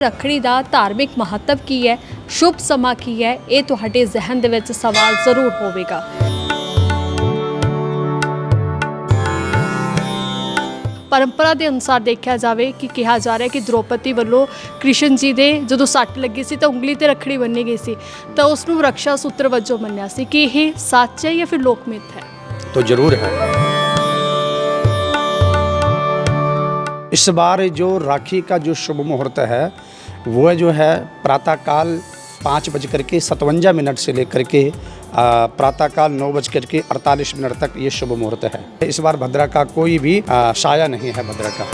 ਰੱਖੜੀ ਦਾ ਧਾਰਮਿਕ ਮਹੱਤਵ ਕੀ ਹੈ, ਸ਼ੁਭ ਸਮਾਂ ਕੀ ਹੈ, ਇਹ ਤੁਹਾਡੇ ਜ਼ਿਹਨ ਦੇ ਵਿੱਚ ਸਵਾਲ ਜ਼ਰੂਰ ਹੋਵੇਗਾ। परंपरा के अनुसार देखा जाए कि कहा जा रहा है कि द्रौपदी वालों कृष्ण जी दे जो सट लगी सी तो उंगली ते रखड़ी बन्नी गई सी तो उसनू रक्षा सूत्र वजों मन्निया सी कि यह सच है या फिर लोकमिथ है? तो जरूर है। इस बार जो राखी का जो शुभ मुहूर्त है वो जो है प्रातःकाल 5:57 से लेकर के प्रातःकाल 9:48 तक ये शुभ मुहूर्त है। इस बार भद्रा का कोई भी साया नहीं है। भद्रा का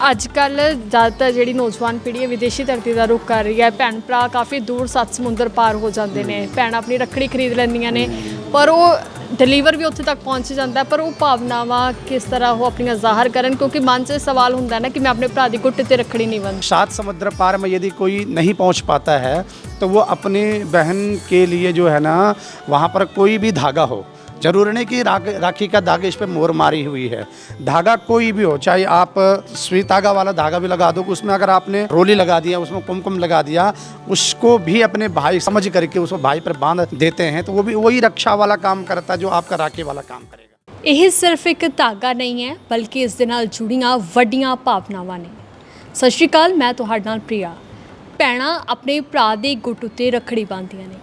अजकल ज़्यादातर जी नौजवान पीढ़ी है विदेशी धरती का रुख कर रही है। भैन भरा काफ़ी दूर 7 समुंदर पार हो जाते हैं, भैन अपनी रखड़ी खरीद लैंदियां ने पर वो डिलीवर भी उत्थे तक पहुँच जाता है, पर वो भावनावां किस तरह वो अपनी ज़ाहिर करन, क्योंकि मन से सवाल होंदा है ना कि मैं अपने भरा दी गुट्टे ते रखड़ी नहीं बंद। 7 समुद्र पार में यदि कोई नहीं पहुंच पाता है तो वो अपनी बहन के लिए जो है ना वहाँ पर कोई भी धागा हो, जरूर नहीं कि राखी का धागा इस पर मोहर मारी हुई है। धागा कोई भी हो, चाहे आप सुई धागा वाला धागा भी लगा दो, उसमें अगर आपने रोली लगा दिया, उसमें कुमकुम लगा दिया, उसको भी अपने भाई समझ करके उसको भाई पर बांध देते हैं तो वो भी वही रक्षा वाला काम करता है जो आपका राखी वाला काम करेगा। यह सिर्फ एक धागा नहीं है बल्कि इस दे नाल जुड़ियां वड्डियां भावनावां ने। सत श्री अकाल, मैं तुहाडे नाल प्रिया। भैणां अपने भरा दे गुੱਟ उत्ते रखड़ी बांधदियां ने,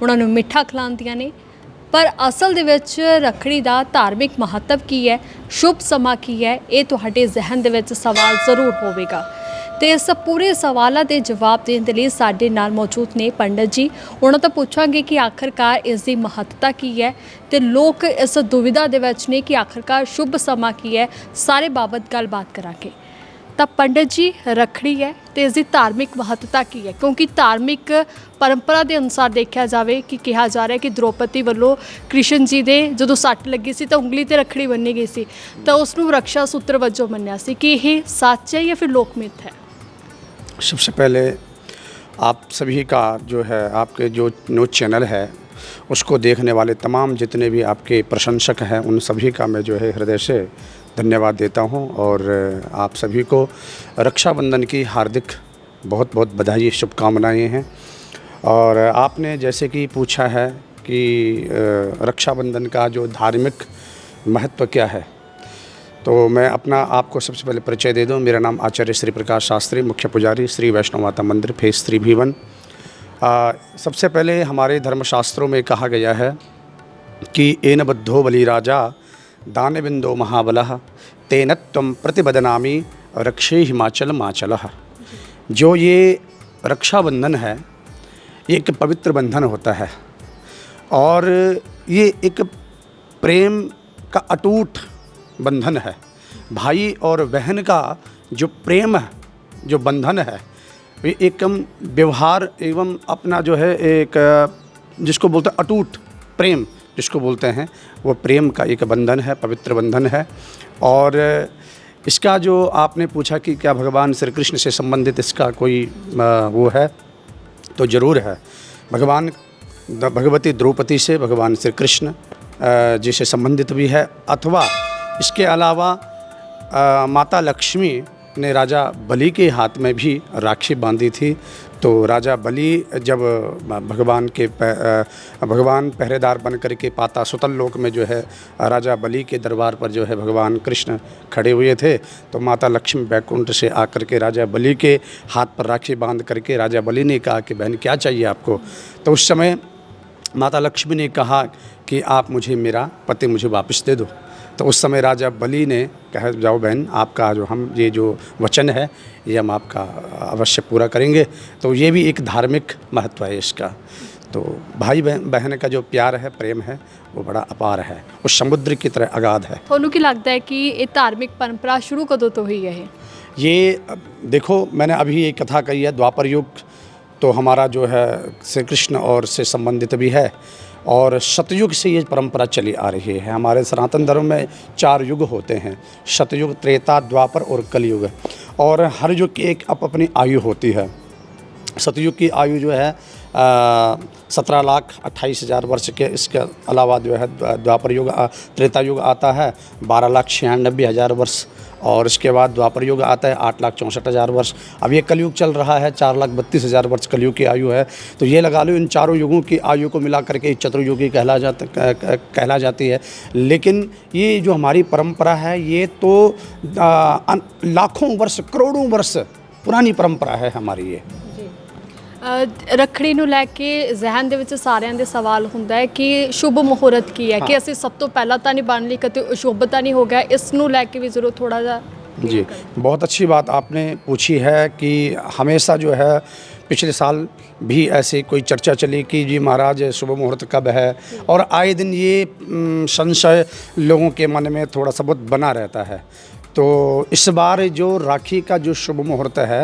उन्हां नूं मिठा खिलाਉਂਦੀਆਂ ने, पर असल दे विच रखड़ी का धार्मिक महत्व की है, शुभ समा की है, ये तुहाडे ज़हन दे विच सवाल ज़रूर होवेगा। तो इस पूरे सवालों के जवाब देने के लिए साडे नाल मौजूद ने पंडित जी। उन्होंने तो पूछांगे कि आखिरकार इसकी महत्ता की है, तो लोग इस दुविधा दे विच ने कि आखिरकार शुभ समा की है, सारे बाबत गलबात करांगे। तो पंडित जी, रखड़ी है तो इसकी धार्मिक महत्ता की है, क्योंकि धार्मिक परंपरा के अनुसार देखा जाए कि कहा जा रहा है कि द्रौपदी वालों कृष्ण जी दे जो सट लगी सी तो उंगली ते रखड़ी बन्नी गई सी तो उसनू रक्षा सूत्र वजों मन्निया सी कि यह सच है या फिर लोकमिथ है? सबसे पहले आप सभी का जो है आपके जो न्यूज़ चैनल है उसको देखने वाले तमाम जितने भी आपके प्रशंसक हैं उन सभी का मैं जो है हृदय से धन्यवाद देता हूं और आप सभी को रक्षाबंधन की हार्दिक बहुत बहुत बधाई, शुभकामनाएं हैं। और आपने जैसे कि पूछा है कि रक्षाबंधन का जो धार्मिक महत्व क्या है, तो मैं अपना आपको सबसे पहले परिचय दे दूं। मेरा नाम आचार्य श्री प्रकाश शास्त्री, मुख्य पुजारी, श्री वैष्णव माता मंदिर, फेस 3 भीवन। सबसे पहले हमारे धर्मशास्त्रों में कहा गया है कि एन बद्धो बलि राजा दानविंदो महाबलः तेन त्वं प्रतिबदनामी रक्षे हिमाचल माचलः। जो ये रक्षाबंधन है ये एक पवित्र बंधन होता है और ये एक प्रेम का अटूट बंधन है। भाई और बहन का जो प्रेम है, जो बंधन है, ये एकम व्यवहार एवं अपना जो है एक जिसको बोलते हैं अटूट प्रेम जिसको बोलते हैं, वो प्रेम का एक बंधन है, पवित्र बंधन है। और इसका जो आपने पूछा कि क्या भगवान श्री कृष्ण से संबंधित इसका कोई वो है, तो ज़रूर है। भगवती द्रौपदी से भगवान श्री कृष्ण जी से संबंधित भी है, अथवा इसके अलावा माता लक्ष्मी ने राजा बलि के हाथ में भी राखी बांधी थी। तो राजा बलि जब भगवान पहरेदार बन कर के पाता सुतल लोक में जो है राजा बलि के दरबार पर जो है भगवान कृष्ण खड़े हुए थे, तो माता लक्ष्मी बैकुंठ से आकर के राजा बलि के हाथ पर राखी बांध करके राजा बलि ने कहा कि बहन क्या चाहिए आपको, तो उस समय माता लक्ष्मी ने कहा कि आप मुझे मेरा पति मुझे वापस दे दो। तो उस समय राजा बलि ने कहा जाओ बहन, आपका जो हम ये जो वचन है ये हम आपका अवश्य पूरा करेंगे। तो ये भी एक धार्मिक महत्व है इसका। तो भाई बहन का जो प्यार है, प्रेम है, वो बड़ा अपार है, उस समुद्र की तरह अगाध है। ਤੁਹਾਨੂੰ ਕੀ लगता है कि ये धार्मिक परंपरा शुरू कदों तो हुई है? ये देखो, मैंने अभी एक कथा कही है, द्वापर युग तो हमारा जो है श्री कृष्ण और से संबंधित भी है और सतयुग से ये परंपरा चली आ रही है। हमारे सनातन धर्म में 4 युग होते हैं, सतयुग, त्रेता, द्वापर और कलयुग। और हर युग की एक अपनी आयु होती है। सतयुग की आयु जो है 17,28,000 वर्ष के। इसके अलावा जो है द्वापर युग त्रेता युग आता है 12,96,000 वर्ष, और इसके बाद द्वापर युग आता है 8,64,000 वर्ष। अब ये कलयुग चल रहा है 4,32,000 वर्ष कलयुग की आयु है। तो ये लगा लो इन चारों युगों की आयु को मिला करके चतुर्युगी कहला जाती है। लेकिन ये जो हमारी परंपरा है ये तो लाखों वर्ष करोड़ों वर्ष पुरानी परंपरा है हमारी ये। ਰੱਖੜੀ ਨੂੰ ਲੈ ਕੇ ਜ਼ਿਹਨ ਦੇ ਵਿੱਚ ਸਾਰਿਆਂ ਦੇ ਸਵਾਲ ਹੁੰਦਾ ਹੈ ਕਿ ਸ਼ੁਭ ਮੁਹੂਰਤ ਕੀ ਹੈ ਕਿ ਅਸੀਂ ਸਭ ਤੋਂ ਪਹਿਲਾਂ ਤਾਂ ਨਹੀਂ ਬਣ ਲਈ ਕਿਤੇ ਅਸ਼ੁਭ ਤਾਂ नहीं हो गया। ਇਸ ਨੂੰ ਲੈ ਕੇ ਵੀ ਜ਼ਰੂਰ ਥੋੜਾ ਜਿਹਾ जी बहुत अच्छी बात आपने पूछी है कि हमेशा जो है पिछले साल भी ऐसे कोई चर्चा चली कि जी महाराज शुभ मुहूर्त कब है, और आए दिन ये संशय लोगों के मन में थोड़ा सा बहुत बना रहता है। तो इस बार जो राखी का जो शुभ मुहूर्त है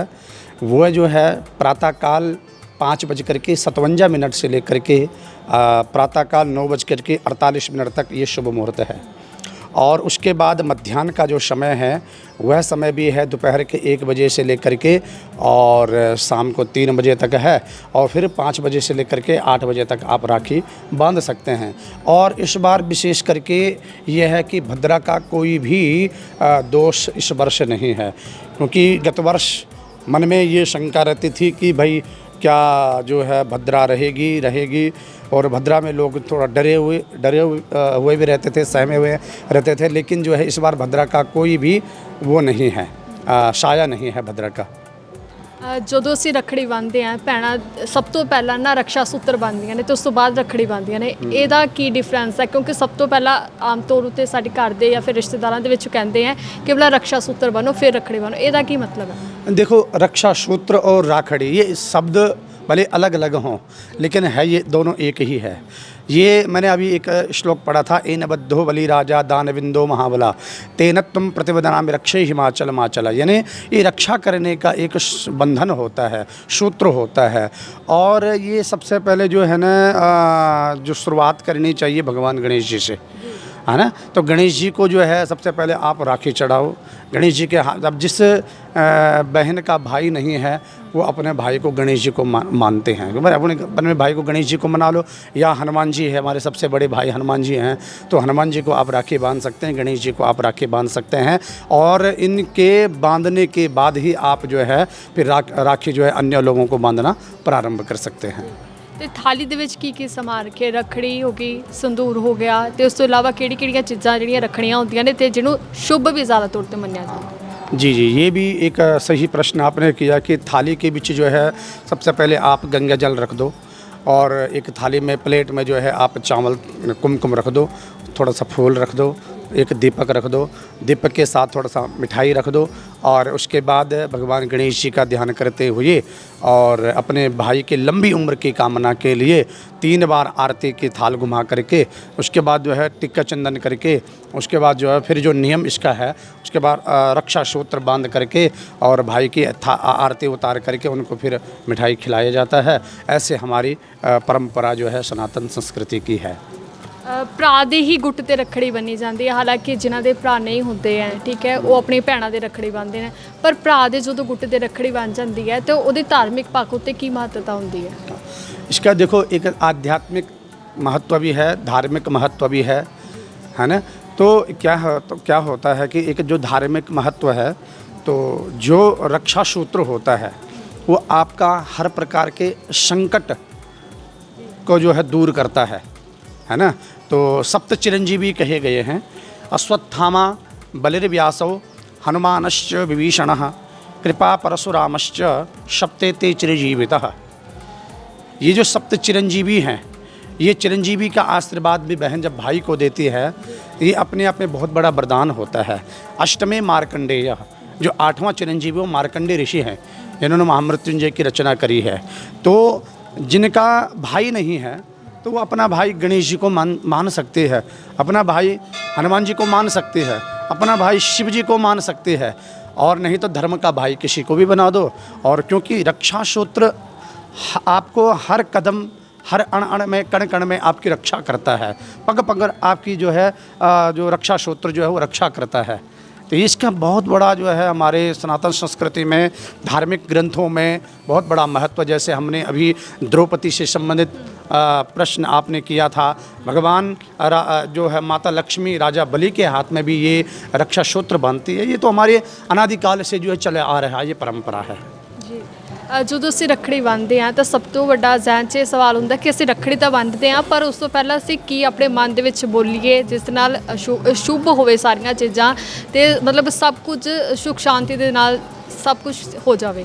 वो जो है प्रातःकाल 5:57 से लेकर के प्रातःकाल 9:48 तक ये शुभ मुहूर्त है। और उसके बाद मध्याह्न का जो समय है वह समय भी है दोपहर के 1 बजे से लेकर के और शाम को 3 बजे तक है, और फिर 5 बजे से लेकर के 8 बजे तक आप राखी बांध सकते हैं। और इस बार विशेष करके यह है कि भद्रा का कोई भी दोष इस वर्ष नहीं है, क्योंकि गत वर्ष मन में ये शंका रहती थी कि भाई क्या जो है भद्रा रहेगी, और भद्रा में लोग थोड़ा डरे हुए भी रहते थे, सहमे हुए रहते थे। लेकिन जो है इस बार भद्रा का कोई भी वो नहीं है, साया नहीं है भद्रा का। ਜਦੋਂ ਅਸੀਂ ਰੱਖੜੀ ਬੰਨ੍ਹਦੇ ਹਾਂ ਭੈਣਾਂ ਸਭ ਤੋਂ ਪਹਿਲਾਂ ਨਾ ਰਕਸ਼ਾ ਸੂਤਰ ਬੰਨ੍ਹਦੀਆਂ ਨੇ ਤੇ ਉਸ ਤੋਂ ਬਾਅਦ ਰੱਖੜੀ ਬੰਨ੍ਹਦੀਆਂ ਨੇ। ਇਹਦਾ ਕੀ ਡਿਫਰੈਂਸ ਹੈ? ਕਿਉਂਕਿ ਸਭ ਤੋਂ ਪਹਿਲਾਂ ਆਮ ਤੌਰ ਉੱਤੇ ਸਾਡੇ ਘਰ ਦੇ ਜਾਂ ਫਿਰ ਰਿਸ਼ਤੇਦਾਰਾਂ ਦੇ ਵਿੱਚ ਕਹਿੰਦੇ ਆ ਕਿ ਪਹਿਲਾਂ ਰਕਸ਼ਾ ਸੂਤਰ ਬੰਨ੍ਹੋ ਫਿਰ ਰੱਖੜੀ ਬੰਨ੍ਹੋ। ਇਹਦਾ ਕੀ मतलब है? देखो रक्षा सूत्र और राखड़ी ये शब्द भले अलग अलग हों लेकिन है ये दोनों एक ही है। ये मैंने अभी एक श्लोक पढ़ा था, एन बद्धो बलि राजा दानविंदो महाबला तेन तुम प्रतिवदना में रक्षे हिमाचल माचला। यानी ये रक्षा करने का एक बंधन होता है, सूत्र होता है। और ये सबसे पहले जो है ना जो शुरुआत करनी चाहिए भगवान गणेश जी से, है ना। तो गणेश जी को जो है सबसे पहले आप राखी चढ़ाओ गणेश जी के हाथ। अब जिस बहन का भाई नहीं है वो अपने भाई को गणेश जी को मानते हैं, अपने भाई को गणेश जी को मना लो। या हनुमान जी है, हमारे सबसे बड़े भाई हनुमान जी हैं, तो हनुमान जी को आप राखी बांध सकते हैं, गणेश जी को आप राखी बांध सकते हैं। और इनके बांधने के बाद ही आप जो है फिर राखी जो है अन्य लोगों को बांधना प्रारंभ कर सकते हैं। ਤੇ ਥਾਲੀ ਦੇ ਵਿੱਚ ਕੀ ਕੀ ਸਮਾਨ ਰੱਖੇ? ਰੱਖੜੀ ਹੋ ਗਈ, ਸੰਧੂਰ ਹੋ ਗਿਆ, ਤੇ ਉਸ ਤੋਂ ਇਲਾਵਾ ਕਿਹੜੀਆਂ ਚੀਜ਼ਾਂ ਜਿਹੜੀਆਂ ਰੱਖਣੀਆਂ ਹੁੰਦੀਆਂ ਨੇ ਤੇ ਜਿਹਨੂੰ ਸ਼ੁਭ ਵੀ ਜ਼ਿਆਦਾ ਤੌਰ ਤੇ ਮੰਨਿਆ ਜਾਂਦਾ? जी, ये भी एक सही प्रश्न आपने किया कि थाली के बीच जो है सबसे पहले आप गंगा जल रख दो, और एक थाली में प्लेट में जो है आप चावल कुमकुम रख दो, थोड़ा सा फूल रख दो, एक दीपक रख दो, दीपक के साथ थोड़ा सा मिठाई रख दो। और उसके बाद भगवान गणेश जी का ध्यान करते हुए और अपने भाई की लंबी उम्र की कामना के लिए 3 बार आरती की थाल घुमा करके उसके बाद जो है टिक्का चंदन करके उसके बाद जो है फिर जो नियम इसका है उसके बाद रक्षा सूत्र बांध करके और भाई की आरती उतार करके उनको फिर मिठाई खिलाया जाता है। ऐसे हमारी परंपरा जो है सनातन संस्कृति की है। ਭਰਾ ਦੇ ਹੀ ਗੁੱਟ ਤੇ ਰੱਖੜੀ ਬੰਨੀ ਜਾਂਦੀ ਹੈ। ਹਾਲਾਂਕਿ ਜਿਨ੍ਹਾਂ ਦੇ ਭਰਾ ਨਹੀਂ ਹੁੰਦੇ ਹੈ, ਠੀਕ ਹੈ, ਉਹ ਆਪਣੀ ਭੈਣਾਂ ਦੇ ਰੱਖੜੀ ਬੰਨ੍ਹਦੇ ਨੇ, ਪਰ ਭਰਾ ਦੇ ਜਦੋਂ ਗੁੱਟ ਤੇ ਰੱਖੜੀ ਬਣ ਜਾਂਦੀ ਹੈ ਤੇ ਉਹਦੀ ਧਾਰਮਿਕ ਪੱਖ ਉੱਤੇ ਕੀ ਮਹੱਤਤਾ ਹੁੰਦੀ ਹੈ? इसका देखो एक आध्यात्मिक महत्व भी है, धार्मिक महत्व भी है ना। तो क्या होता है कि एक जो धार्मिक महत्व है तो जो रक्षा सूत्र होता है वो आपका हर प्रकार के संकट को जो है दूर करता है ना। तो सप्त चिरंजीवी कहे गए हैं, अश्वत्थामा बलिर्व्यासो हनुमानश्च विभीषणः कृपा परशुरामश्च सप्तेते चिरंजीवितः। ये जो सप्त चिरंजीवी हैं, ये चिरंजीवी का आशीर्वाद भी बहन जब भाई को देती है ये अपने आप में बहुत बड़ा वरदान होता है। अष्टमे मार्कंडेय, जो 8वां चिरंजीवी वो मार्कंडेय ऋषि हैं जिन्होंने महामृत्युंजय की रचना करी है। तो जिनका भाई नहीं है तो वो अपना भाई गणेश जी को मान सकते हैं, अपना भाई हनुमान जी को मान सकते हैं, अपना भाई शिव जी को मान सकते हैं, और नहीं तो धर्म का भाई किसी को भी बना दो। और क्योंकि रक्षा सूत्र आपको हर कदम हर अण में कण कण में आपकी रक्षा करता है, पग पग आपकी जो है जो रक्षा सूत्र जो है वो रक्षा करता है। तो इसका बहुत बड़ा जो है हमारे सनातन संस्कृति में, धार्मिक ग्रंथों में बहुत बड़ा महत्व। जैसे हमने अभी द्रौपदी से संबंधित प्रश्न आपने किया था, भगवान जो है माता लक्ष्मी राजा बलि के हाथ में भी ये रक्षा सूत्र बांधती है। ये तो हमारे अनादिकाल से जो है चले आ रहा है, ये परंपरा है ਜੀ ਜਦੋਂ ਅਸੀਂ ਰੱਖੜੀ ਬੰਨ੍ਹਦੇ ਹਾਂ ਤਾਂ ਸਭ ਤੋਂ ਵੱਡਾ ਜ਼ਿਹਨ 'ਚ ਇਹ ਸਵਾਲ ਹੁੰਦਾ ਕਿ ਅਸੀਂ ਰੱਖੜੀ ਤਾਂ ਬੰਨ੍ਹਦੇ ਹਾਂ, ਪਰ ਉਸ ਤੋਂ ਪਹਿਲਾਂ ਅਸੀਂ ਕੀ ਆਪਣੇ ਮਨ ਦੇ ਵਿੱਚ ਬੋਲੀਏ ਜਿਸ ਨਾਲ ਸ਼ੁਭ ਹੋਵੇ ਸਾਰੀਆਂ ਚੀਜ਼ਾਂ, ਤੇ ਮਤਲਬ ਸਭ ਕੁਝ ਸੁਖ ਸ਼ਾਂਤੀ ਦੇ ਨਾਲ सब कुछ हो जावे।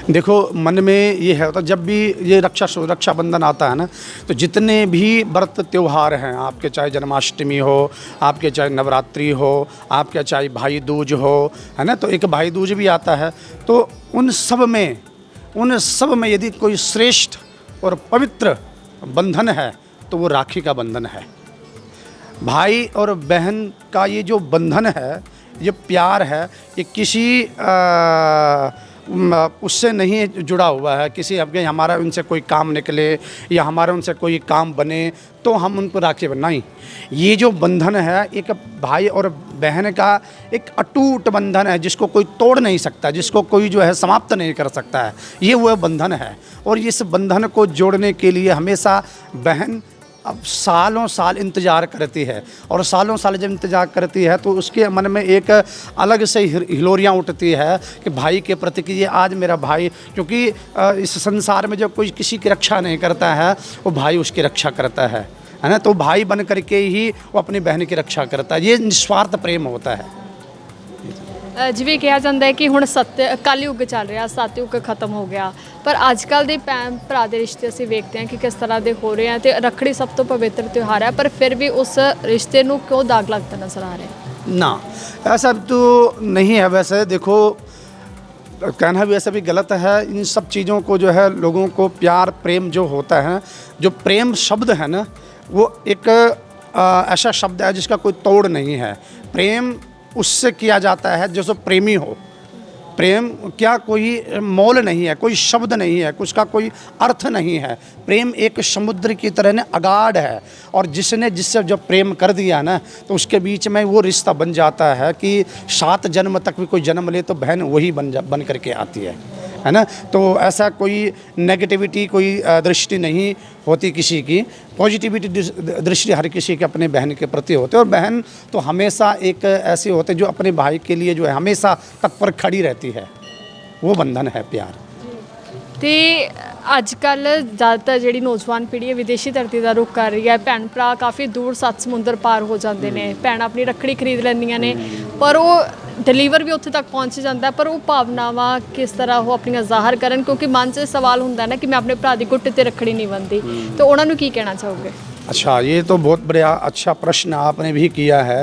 देखो मन में ये है, तो जब भी ये रक्षाबंधन आता है ना, तो जितने भी व्रत त्यौहार हैं आपके, चाहे जन्माष्टमी हो, आपके चाहे नवरात्रि हो, आपके चाहे भाई दूज हो, है ना, तो एक भाई दूज भी आता है। तो उन सब में यदि कोई श्रेष्ठ और पवित्र बंधन है तो वो राखी का बंधन है। भाई और बहन का ये जो बंधन है, ये प्यार है, ये किसी उससे नहीं जुड़ा हुआ है, किसी हमारा उनसे कोई काम निकले या हमारा उनसे कोई काम बने तो हम उनको राखी नहीं। ये जो बंधन है एक भाई और बहन का एक अटूट बंधन है, जिसको कोई तोड़ नहीं सकता, जिसको कोई जो है समाप्त नहीं कर सकता है। ये वो बंधन है, और इस बंधन को जोड़ने के लिए हमेशा बहन अब सालों साल इंतज़ार करती है, और सालों साल जब इंतज़ार करती है तो उसके मन में एक अलग से हिलोरियाँ उठती है कि भाई के प्रति कि ये आज मेरा भाई, क्योंकि इस संसार में जब कोई किसी की रक्षा नहीं करता है वो भाई उसकी रक्षा करता है ना। तो भाई बन करके ही वो अपनी बहन की रक्षा करता है। ये निस्वार्थ प्रेम होता है। ਜਿਵੇਂ ਕਿਹਾ ਜਾਂਦਾ ਹੈ ਕਿ ਹੁਣ ਕਲਯੁੱਗ ਚੱਲ ਰਿਹਾ, ਸਤਯੁੱਗ ਖਤਮ ਹੋ ਗਿਆ, ਪਰ ਅੱਜ ਕੱਲ੍ਹ ਦੇ ਭੈਣ ਭਰਾ ਦੇ ਰਿਸ਼ਤੇ ਅਸੀਂ ਵੇਖਦੇ ਹਾਂ ਕਿ ਕਿਸ ਤਰ੍ਹਾਂ ਦੇ ਹੋ ਰਹੇ ਆ, ਤੇ ਰੱਖੜੀ ਸਭ ਤੋਂ ਪਵਿੱਤਰ ਤਿਉਹਾਰ ਹੈ, ਪਰ ਫਿਰ ਵੀ ਉਸ ਰਿਸ਼ਤੇ ਨੂੰ ਕਿਉਂ ਦਾਗ ਲੱਗਦਾ ਨਜ਼ਰ ਆ ਰਿਹਾ ना, ऐसा तो नहीं है। वैसे देखो, कहना भी ऐसा भी गलत है। इन सब चीज़ों को जो है लोगों को प्यार प्रेम जो होता है, जो प्रेम शब्द है ना, वो एक ऐसा शब्द है जिसका कोई तोड़ नहीं है। प्रेम उससे किया जाता है जैसे प्रेमी हो। प्रेम क्या कोई मोल नहीं है, कोई शब्द नहीं है, उसका कोई अर्थ नहीं है। प्रेम एक समुद्र की तरह ने अगाध है, और जिससे जब प्रेम कर दिया ना तो उसके बीच में वो रिश्ता बन जाता है कि 7 जन्म तक भी कोई जन्म ले तो बहन वही बन करके आती है ना। तो ऐसा कोई नेगेटिविटी, कोई दृष्टि नहीं होती किसी की। पॉजिटिविटी दृष्टि हर किसी के अपने बहन के प्रति होते, और बहन तो हमेशा एक ऐसी होते जो अपने भाई के लिए जो है हमेशा तत्पर खड़ी रहती है। वो बंधन है प्यार। ਤੇ ਅੱਜ ਕੱਲ੍ਹ ਜ਼ਿਆਦਾਤਰ ਜਿਹੜੀ ਨੌਜਵਾਨ ਪੀੜ੍ਹੀ ਹੈ ਵਿਦੇਸ਼ੀ ਧਰਤੀ ਦਾ ਰੁਖ ਕਰ ਰਹੀ ਹੈ। ਭੈਣ ਭਰਾ ਕਾਫੀ ਦੂਰ 7 ਸਮੁੰਦਰ ਪਾਰ ਹੋ ਜਾਂਦੇ ਨੇ, ਭੈਣ ਆਪਣੀ ਰੱਖੜੀ ਖਰੀਦ ਲੈਂਦੀਆਂ ਨੇ, ਪਰ ਉਹ ਡਿਲੀਵਰ ਵੀ ਉੱਥੇ ਤੱਕ ਪਹੁੰਚ ਜਾਂਦਾ, ਪਰ ਉਹ ਭਾਵਨਾਵਾਂ ਕਿਸ ਤਰ੍ਹਾਂ ਉਹ ਆਪਣੀਆਂ ਜ਼ਾਹਰ ਕਰਨ, ਕਿਉਂਕਿ ਮਨ 'ਚ ਸਵਾਲ ਹੁੰਦਾ ਨਾ ਕਿ ਮੈਂ ਆਪਣੇ ਭਰਾ ਦੀ ਗੁੱਟ 'ਤੇ ਰੱਖੜੀ नहीं ਬੰਨ੍ਹਦੀ, तो ਉਹਨਾਂ ਨੂੰ ਕੀ ਕਹਿਣਾ ਚਾਹੋਗੇ? अच्छा, ये तो बहुत बड़ा अच्छा प्रश्न आपने भी किया है।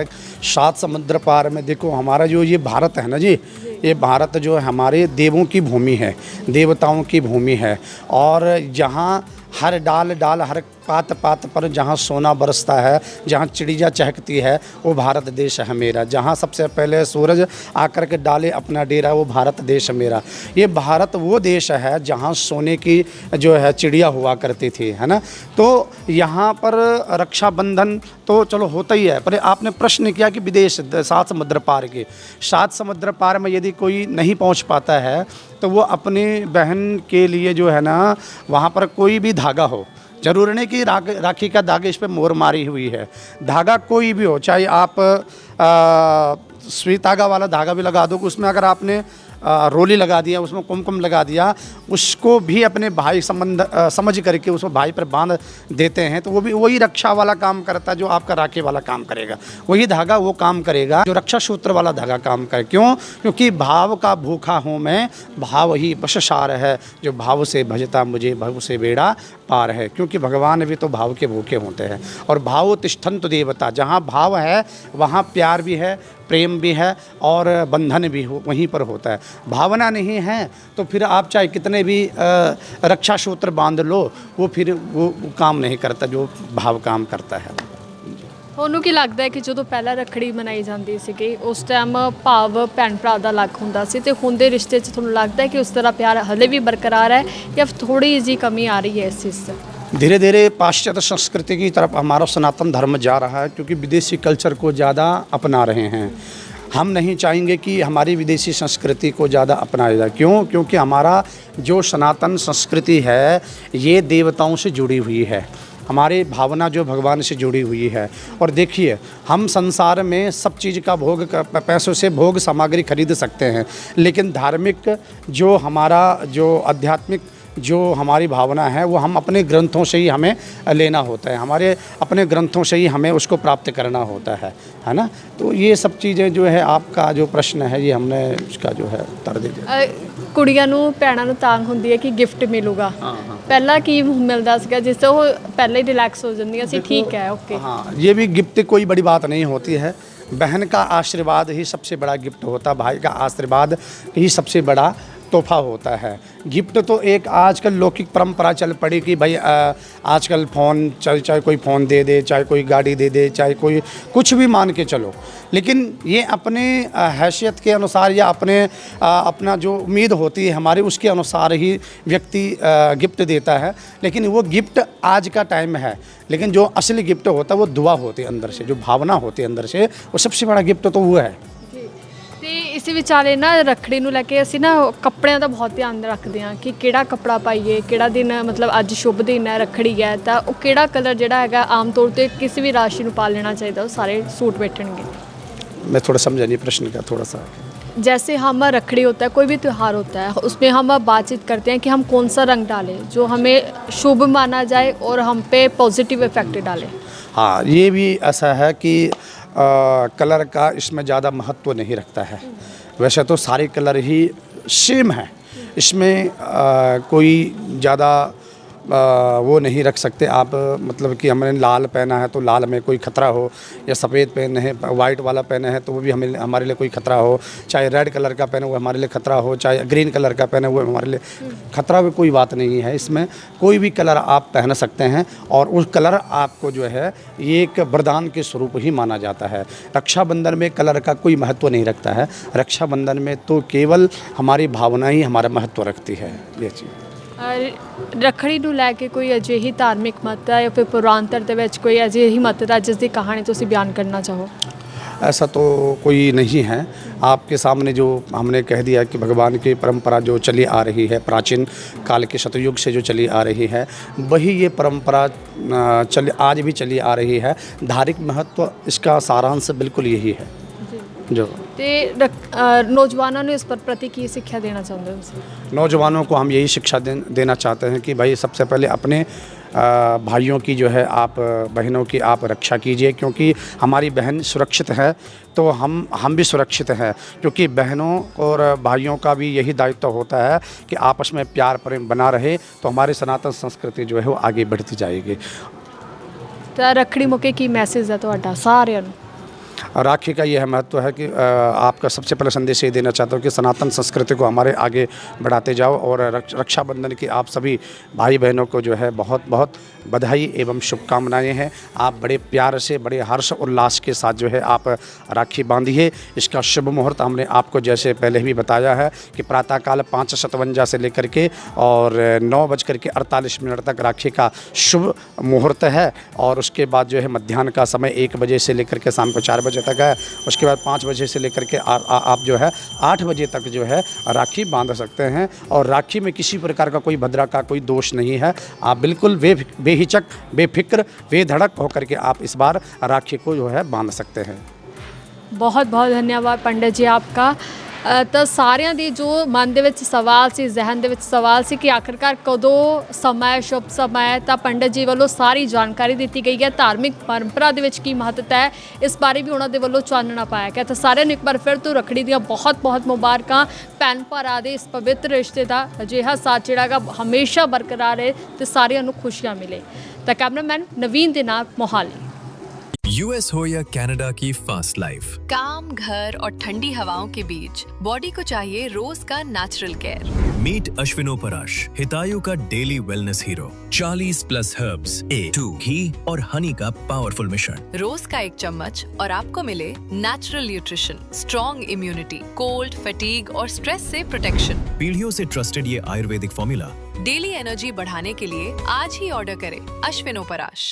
7 समुद्र पार में देखो, हमारा जो ये भारत है ना जी, ये भारत जो है हमारे देवों की भूमि है, देवताओं की भूमि है, और जहाँ हर डाल हर पात पर जहाँ सोना बरसता है, जहाँ चिड़िया चहकती है, वो भारत देश है मेरा। जहाँ सबसे पहले सूरज आकर के डाले अपना डेरा, वो भारत देश है मेरा। ये भारत वो देश है जहाँ सोने की जो है चिड़िया हुआ करती थी, है ना। तो यहाँ पर रक्षाबंधन तो चलो होता ही है, पर आपने प्रश्न किया कि विदेश 7 समुद्र पार के, 7 समुद्र पार में यदि कोई नहीं पहुँच पाता है तो वो अपनी बहन के लिए जो है ना, वहाँ पर कोई भी धागा हो, जरूर नहीं कि राखी का धागा इस पर मोहर मारी हुई है, धागा कोई भी हो, चाहे आप सुई धागा वाला धागा भी लगा दो, उसमें अगर आपने रोली लगा दिया, उसमें कुमकुम लगा दिया, उसको भी अपने भाई समझ करके उसको भाई पर बांध देते हैं, तो वो भी वही रक्षा वाला काम करता है जो आपका राखी वाला काम करेगा। वही धागा वो काम करेगा जो रक्षा सूत्र वाला धागा काम करे। क्यों? क्योंकि भाव का भूखा हूँ मैं, भाव ही बशसार है, जो भाव से भजता मुझे भव से बेड़ा पार है। क्योंकि भगवान भी तो भाव के भूखे होते हैं, और भाव तिष्ठन्त देवता, जहाँ भाव है वहाँ प्यार भी है, प्रेम भी है, और बंधन भी वहीं पर होता है। भावना नहीं है तो फिर आप चाहे कितने भी रक्षा सूत्र बांध लो, वो फिर वो काम नहीं करता जो भाव काम करता है। ਤੁਹਾਨੂੰ ਕੀ ਲੱਗਦਾ ਹੈ ਕਿ ਜਦੋਂ ਪਹਿਲਾਂ ਰੱਖੜੀ ਮਨਾਈ ਜਾਂਦੀ ਸੀਗੀ ਉਸ ਟਾਈਮ ਭਾਵ ਭੈਣ ਭਰਾ ਦਾ ਅਲੱਗ ਹੁੰਦਾ ਸੀ, ਤੇ ਹੁਣ ਦੇ ਰਿਸ਼ਤੇ 'ਚ ਤੁਹਾਨੂੰ ਲੱਗਦਾ ਹੈ ਕਿ ਉਸ ਤਰ੍ਹਾਂ ਪਿਆਰ ਹਲੇ ਵੀ ਬਰਕਰਾਰ ਹੈ ਜਾਂ ਥੋੜੀ ਜਿਹੀ ਕਮੀ आ रही है इस चीज़ से? धीरे धीरे पाश्चात्य संस्कृति की तरफ हमारा सनातन धर्म जा रहा है, क्योंकि विदेशी कल्चर को ज़्यादा अपना रहे हैं। हम नहीं चाहेंगे कि हमारी विदेशी संस्कृति को ज़्यादा अपनाया जाए। क्यों? क्योंकि हमारा जो सनातन संस्कृति है ये देवताओं से जुड़ी हुई है, हमारी भावना जो भगवान से जुड़ी हुई है। और देखिए, हम संसार में सब चीज़ का भोग पैसों से भोग सामग्री खरीद सकते हैं, लेकिन धार्मिक जो हमारा जो आध्यात्मिक जो हमारी भावना है वो हम अपने ग्रंथों से ही हमें लेना होता है, हमारे अपने ग्रंथों से ही हमें उसको प्राप्त करना होता है ना। तो ये सब चीज़ें जो है, आपका जो प्रश्न है ये हमने उसका जो है उत्तर दे दिया। ਕੁੜੀਆਂ ਨੂੰ ਭੈਣਾਂ ਨੂੰ ਤਾਂਗ ਹੁੰਦੀ ਹੈ ਕਿ ਗਿਫਟ ਮਿਲੂਗਾ। ਪਹਿਲਾਂ ਕੀ ਮਿਲਦਾ ਸੀਗਾ ਜਿਸ ਤੋਂ ਉਹ ਪਹਿਲਾਂ ਹੀ ਰਿਲੈਕਸ ਹੋ ਜਾਂਦੀਆਂ ਸੀ, ਠੀਕ ਹੈ, ओके। हाँ, ये भी गिफ्ट कोई बड़ी बात नहीं होती है। बहन का आशीर्वाद ही सबसे बड़ा गिफ्ट होता है, भाई का आशीर्वाद ही सबसे बड़ा तोहफा होता है। गिफ्ट तो एक आजकल लौकिक परंपरा चल पड़ी कि भाई आजकल फ़ोन चाहे कोई फ़ोन दे दे, चाहे कोई गाड़ी दे दे, चाहे कोई कुछ भी मान के चलो, लेकिन ये अपने हैसियत के अनुसार या अपना जो उम्मीद होती है हमारी उसके अनुसार ही व्यक्ति गिफ्ट देता है। लेकिन वो गिफ्ट आज का टाइम है, लेकिन जो असली गिफ्ट होता है वो दुआ होती है अंदर से, जो भावना होती है अंदर से, वो सबसे बड़ा गिफ्ट तो वो है। ਤੇ ਇਸੇ ਵਿਚਾਲੇ ਨਾ ਰੱਖੜੀ ਨੂੰ ਲੈ ਕੇ ਅਸੀਂ ਨਾ ਕੱਪੜਿਆਂ ਦਾ ਬਹੁਤ ਧਿਆਨ ਰੱਖਦੇ ਹਾਂ ਕਿ ਕਿਹੜਾ ਕੱਪੜਾ ਪਾਈਏ, ਕਿਹੜਾ ਦਿਨ ਮਤਲਬ ਅੱਜ ਸ਼ੁਭ ਦਿਨ ਹੈ, ਰੱਖੜੀ ਹੈ ਤਾਂ ਉਹ ਕਿਹੜਾ ਕਲਰ ਜਿਹੜਾ ਹੈਗਾ ਆਮ ਤੌਰ ਤੇ ਕਿਸੇ ਵੀ ਰਾਸ਼ੀ ਨੂੰ ਪਾ ਲੈਣਾ ਚਾਹੀਦਾ, ਉਹ ਸਾਰੇ सूट बैठेंगे। मैं थोड़ा समझा नहीं प्रश्न का, थोड़ा सा। जैसे हम रखड़ी होता है, कोई भी त्यौहार होता है, उसमें हम बातचीत करते हैं कि हम कौन सा रंग डालें जो हमें शुभ माना जाए और हम पे पॉजिटिव इफेक्ट डालें। हाँ, ये भी ऐसा है कि कलर का इसमें ज़्यादा महत्व नहीं रखता है। वैसे तो सारे कलर ही सेम है, इसमें कोई ज़्यादा वो नहीं रख सकते आप। मतलब कि हमने लाल पहना है तो लाल में कोई ख़तरा हो, या सफ़ेद पहने हैं, वाइट वाला पहने हैं तो वो भी हमारे लिए कोई ख़तरा हो, चाहे रेड कलर का पहने हुए हमारे लिए ख़तरा हो, चाहे ग्रीन कलर का पहने हुए हमारे लिए ख़तरा भी कोई बात नहीं है। इसमें कोई भी कलर आप पहन सकते हैं और उस कलर आपको जो है ये एक वरदान के स्वरूप ही माना जाता है। रक्षाबंधन में कलर का कोई महत्व नहीं रखता है, रक्षाबंधन में तो केवल हमारी भावना ही हमारा महत्व रखती है। ये चीज़ ਰੱਖੜੀ ਨੂੰ ਲੈ ਕੇ ਕੋਈ ਅਜਿਹੀ ਧਾਰਮਿਕ ਮਹੱਤਤਾ ਜਾਂ ਫਿਰ ਪੁਰਾਣਤਰ ਦੇ ਵਿੱਚ ਕੋਈ ਅਜਿਹੀ ਮਹੱਤਤਾ ਜਿਸ ਦੀ ਕਹਾਣੀ ਤੁਸੀਂ ਬਿਆਨ करना चाहो? ऐसा तो कोई नहीं है। आपके सामने जो हमने कह दिया कि भगवान की परंपरा जो चली आ रही है, प्राचीन काल के सतयुग से जो चली आ रही है, वही ये परंपरा आज भी चली आ रही है। धार्मिक महत्व इसका सारांश बिल्कुल यही है जो। ਤੇ नौजवानों ने इस पर प्रति की शिक्षा देना चाहते हो? नौजवानों को हम यही शिक्षा देना चाहते हैं कि भाई सबसे पहले अपने भाइयों की जो है आप बहनों की आप रक्षा कीजिए, क्योंकि हमारी बहन सुरक्षित है तो हम भी सुरक्षित हैं। क्योंकि बहनों और भाइयों का भी यही दायित्व होता है कि आपस में प्यार प्रेम बना रहे तो हमारी सनातन संस्कृति जो है वो आगे बढ़ती जाएगी। तो रखड़ी मौके की मैसेज है तो सारे राखी का यह महत्व है कि आपका सबसे पहले संदेश ये देना चाहता हूँ कि सनातन संस्कृति को हमारे आगे बढ़ाते जाओ। और रक्षाबंधन की आप सभी भाई बहनों को जो है बहुत बहुत बधाई एवं शुभकामनाएं हैं। आप बड़े प्यार से, बड़े हर्ष उल्लास के साथ जो है आप राखी बांधिए। इसका शुभ मुहूर्त हमने आपको जैसे पहले भी बताया है कि प्रातःकाल 5:57 से लेकर के और 9:48 तक राखी का शुभ मुहूर्त है। और उसके बाद जो है मध्याह्न का समय 1 बजे से लेकर के शाम को 4 बजे तक है। उसके बाद 5 बजे से लेकर के आप जो है 8 बजे तक जो है राखी बांध सकते हैं। और राखी में किसी प्रकार का कोई भद्रा का कोई दोष नहीं है। आप बिल्कुल बेहिचक, बेफिक्र, बेधड़क होकर के आप इस बार राखी को जो है बांध सकते हैं। बहुत बहुत धन्यवाद पंडित जी आपका। ਤਾਂ ਸਾਰਿਆਂ ਦੀ ਜੋ ਮਨ ਦੇ ਵਿੱਚ ਸਵਾਲ ਸੀ, ਜ਼ਿਹਨ ਦੇ ਵਿੱਚ ਸਵਾਲ ਸੀ ਕਿ ਆਖਰਕਾਰ ਕਦੋਂ ਸਮਾਂ ਹੈ, ਸ਼ੁਭ ਸਮਾਂ ਹੈ, ਤਾਂ ਪੰਡਿਤ ਜੀ ਵੱਲੋਂ ਸਾਰੀ ਜਾਣਕਾਰੀ ਦਿੱਤੀ ਗਈ ਹੈ। ਧਾਰਮਿਕ ਪਰੰਪਰਾ ਦੇ ਵਿੱਚ ਕੀ ਮਹੱਤਤਾ ਹੈ ਇਸ ਬਾਰੇ ਵੀ ਉਹਨਾਂ ਦੇ ਵੱਲੋਂ ਚਾਨਣਾ ਪਾਇਆ ਗਿਆ। ਤਾਂ ਸਾਰਿਆਂ ਨੂੰ ਇੱਕ ਵਾਰ ਫਿਰ ਤੋਂ ਰੱਖੜੀ ਦੀਆਂ ਬਹੁਤ ਬਹੁਤ ਮੁਬਾਰਕਾਂ। ਭੈਣ ਭਰਾ ਦੇ ਇਸ ਪਵਿੱਤਰ ਰਿਸ਼ਤੇ ਦਾ ਅਜਿਹਾ ਸਾਥ ਜਿਹੜਾ ਗਾ ਹਮੇਸ਼ਾ ਬਰਕਰਾਰ ਰਹੇ ਤੇ ਸਾਰਿਆਂ ਨੂੰ ਖੁਸ਼ੀਆਂ ਮਿਲੇ। ਤਾਂ ਕੈਮਰਾਮੈਨ ਨਵੀਨ ਦੇ ਨਾਲ ਮੋਹਾਲੀ। यूएस हो या कनाडा की फास्ट लाइफ, काम, घर और ठंडी हवाओं के बीच बॉडी को चाहिए रोज का नेचुरल केयर। मीट अश्विनो पराश, हितायु का daily wellness hero. 40+ herbs, A2 घी और हनी का पावरफुल मिश्रण। रोज का 1 चम्मच और आपको मिले natural nutrition, strong immunity, cold, fatigue और स्ट्रेस से प्रोटेक्शन। पीढ़ियों से ट्रस्टेड ये आयुर्वेदिक फॉर्मूला डेली एनर्जी बढ़ाने के लिए आज ही ऑर्डर करें अश्विनो पराश।